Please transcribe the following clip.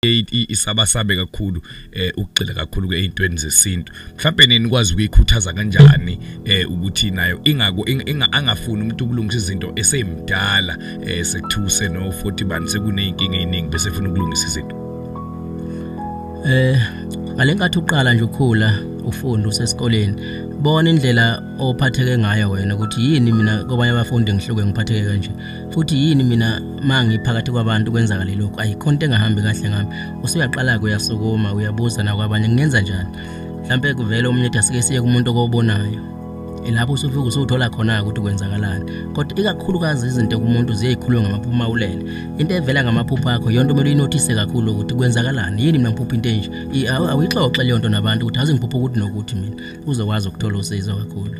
isabasabe kakhulu ukugxila kakhulu kweintweni zesintu mhlawumbe nikwazi ukuyikhuthaza kanjani ukuthi nayo angafuni umuntu ukulungisa izinto esemdala sekuthuse no 40 bani sekuneyinkinga eziningi bese efuna ukulungisa izinto ngalenkathi uqala nje ukukhula ufunda usesikoleni bona indlela ophatheke ngayo wena ukuthi yini mina kwabanye abafundi ngihluke ngiphatheke kanje futhi yini mina mangiphakathi kwabantu kwenzakala lokho ayikhonto engahambi kahle ngami usuyaqala kuyasukuma uyabuza nakwabanye ngingenza njani mhlambe kuvela umnyethi asike siye kumuntu okobonayo lapho usufika usuthola khona ukuthi kwenzakalani kodwa ikakhulukazi izinto kumuntu ziyayikhuluma ngamaphupha ulele into evela ngamaphupha akho yonto kumele uyinothise kakhulu ukuthi kwenzakalani yini mina ngiphupha into enje awuyixoxe leyo nto nabantu ukuthi azi ngiphupha ukuthi nokuthi mina uzokwazi ukuthola usizo kakhulu